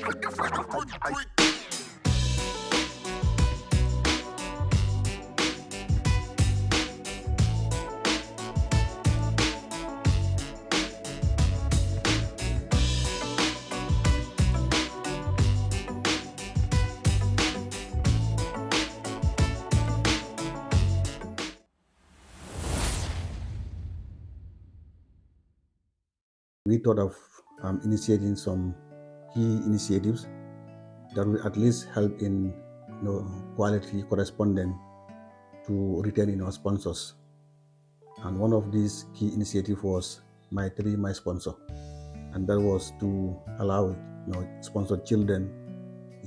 We thought of initiating some key initiatives that will at least help in quality correspondence to retain sponsors. And one of these key initiatives was My Tree, My Sponsor. And that was to allow sponsored children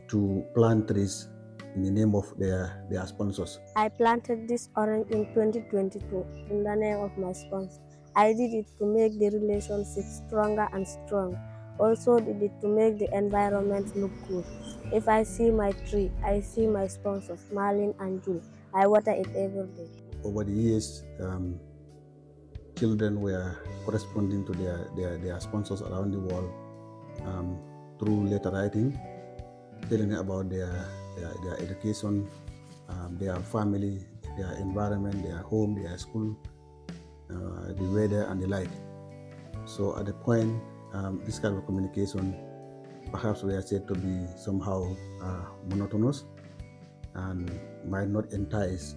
to plant trees in the name of their sponsors. I planted this orange in 2022 in the name of my sponsor. I did it to make the relationship stronger and strong. Also did it to make the environment look good. If I see my tree, I see my sponsors, Marlin and June. I water it every day. Over the years, children were corresponding to their sponsors around the world through letter writing, telling about their education, their family, their environment, their home, their school, the weather and the like. So at the point, this kind of communication perhaps we are said to be somehow monotonous and might not entice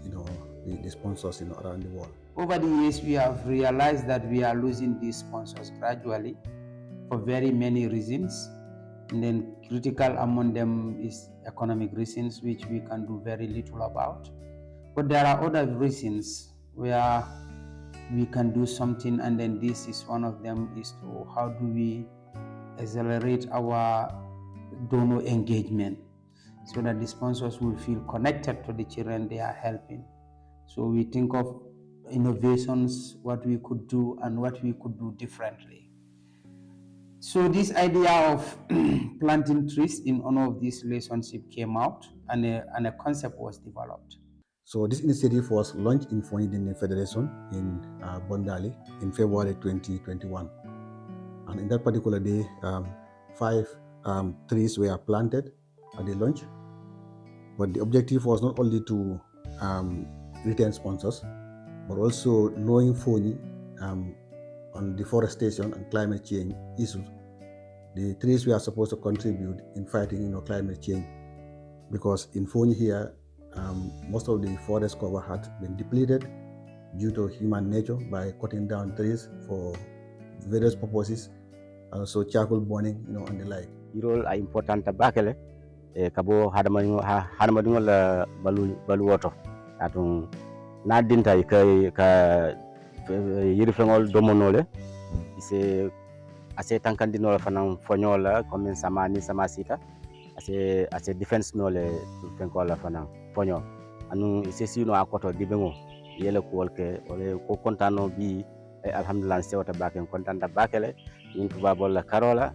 the sponsors around the world. Over the years, we have realized that we are losing these sponsors gradually for very many reasons. And then critical among them is economic reasons, which we can do very little about. But there are other reasons where we can do something, and then this is one of them, is to how do we accelerate our donor engagement so that the sponsors will feel connected to the children they are helping. So we think of innovations, what we could do and what we could do differently. So this idea of planting trees in honor of this relationship came out, and a concept was developed. So this initiative was launched in Fonidine Federation in Bondali in February 2021. And in that particular day, 5 trees were planted at the launch. But the objective was not only to retain sponsors, but also knowing Foni on deforestation and climate change issues. The trees were supposed to contribute in fighting climate change, because in Foni here, most of the forest cover had been depleted due to human nature by cutting down trees for various purposes, also charcoal burning, and the like. Irol a importante bakele kabo hadama la balu woto atun na dinta ka yirifengol domonole ise ase tankandino fanan fonyola comme sama sita ase defense nole fenkola fanan fonyo anu ise sino akoto dibengo yele ko wolke ole ko kontano bi alhamdulillah sewata baken kontanta bakele in tubabol karola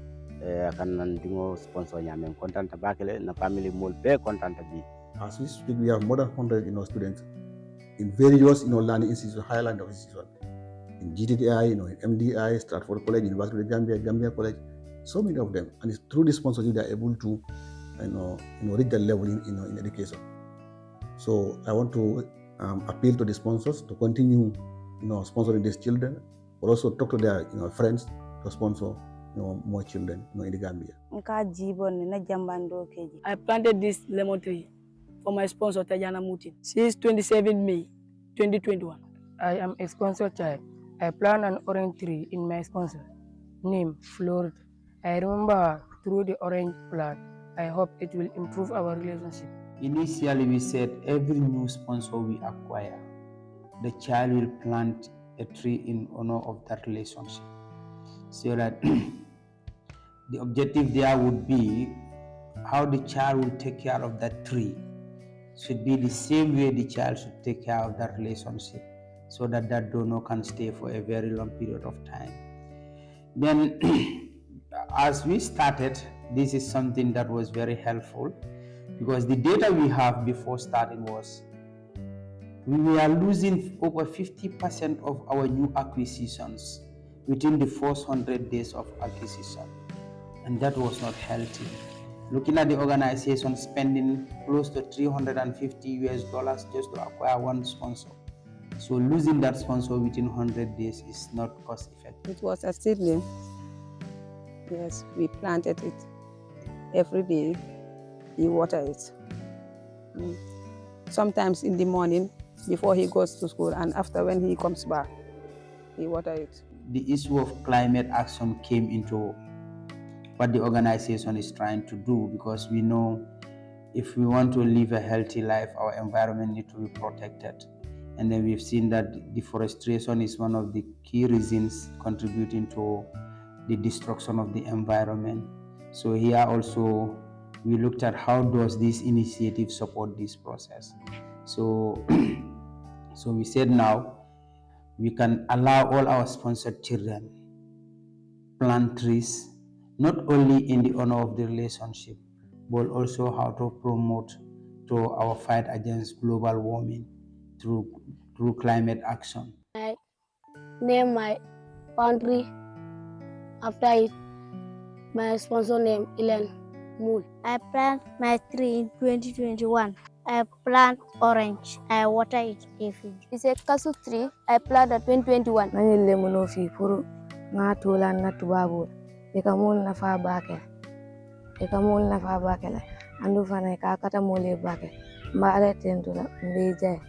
kan dingo sponsor nyamen kontanta bakele na family mol be kontanta bi. As we speak, we have more than 100 students in various learning institutions, Highland institutions, in GTTI, in MDI, Stratford College, University of Gambia, Gambia College, so many of them. And it's through this sponsorship they are able to reach that level in education. So I want to appeal to the sponsors to continue sponsoring these children, but also talk to their friends to sponsor more children in the Gambia. I planted this lemon tree for my sponsor Tajana Mutin since 27 May 2021. I am a sponsor child. I plant an orange tree in my sponsor name Florida. I remember through the orange plant. I hope it will improve our relationship. Initially, we said every new sponsor we acquire, the child will plant a tree in honor of that relationship. So that the objective there would be how the child will take care of that tree should be the same way the child should take care of that relationship, so that that donor can stay for a very long period of time. Then as we started, this is something that was very helpful, because the data we have before starting was we were losing over 50% of our new acquisitions within the first 100 days of acquisition, and that was not healthy. Looking at the organization spending close to $350 just to acquire one sponsor. So losing that sponsor within 100 days is not cost effective. It was a seedling. Yes, we planted it. Every day, we water it. Sometimes in the morning, before he goes to school, and after when he comes back, he water it. The issue of climate action came into what the organization is trying to do, because we know if we want to live a healthy life, our environment needs to be protected. And then we've seen that deforestation is one of the key reasons contributing to the destruction of the environment. So here also, we looked at how does this initiative support this process. So, so we said now we can allow all our sponsored children plant trees, not only in the honor of the relationship, but also how to promote to our fight against global warming through climate action. I name my country after it. My sponsor name Elen Mool. I plant my tree in 2021. I plant orange. I water it every day. It's a cashew tree. I planted 2021. Nani lemono fi pour nga tola na tubabu. Eka mol na fa bakel. Andu fana ka kata mole bakel. Ma ale tendula mbeje.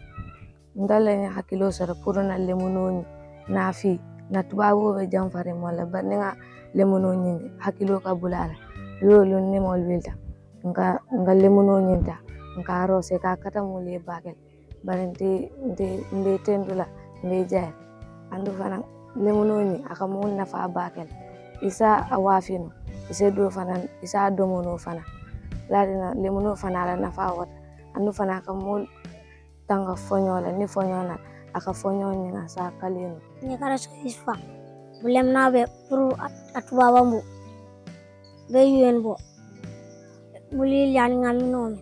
Ndale ni hakilo sara pour na lemono na fi na tubabu be jamfare mola banenga lemono nyingi hakilo ka bulala. Lolo ni mol wilta. Nga lemono nyinta. Nga rose ka kata mole bakel. Barenti nde tendula mbeje. Andu fana lemono ni akamol na fa bakel. Isa awafino isa do fana isa domono fana ladina lemono fana la nafa wat andu fana akamol tanga fonyola ni fonyona aka fonyo na sa kaleno ni kara so isfa bulem na be pour atuba bambu be yuen bo muli yani ngami no.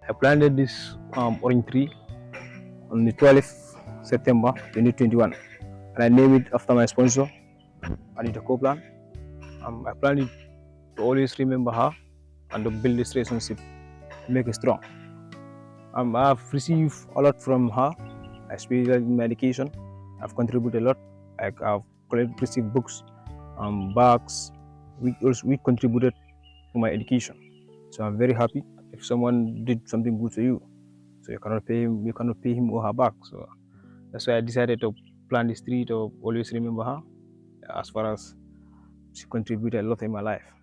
I planted this orange tree on the 12th September 2021, and I named it after my sponsor, Anita Copeland. I planted to always remember her and to build this relationship, to make it strong. I've received a lot from her, especially in my education. I've contributed a lot. I've received books, bags. We contributed to my education. So I'm very happy. If someone did something good to you, so you cannot pay him or her back. So that's why I decided to plant this tree to always remember her, as far as she contributed a lot in my life.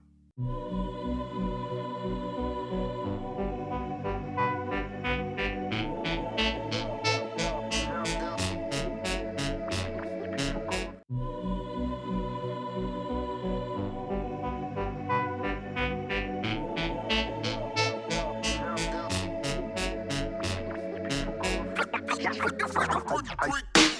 Quick.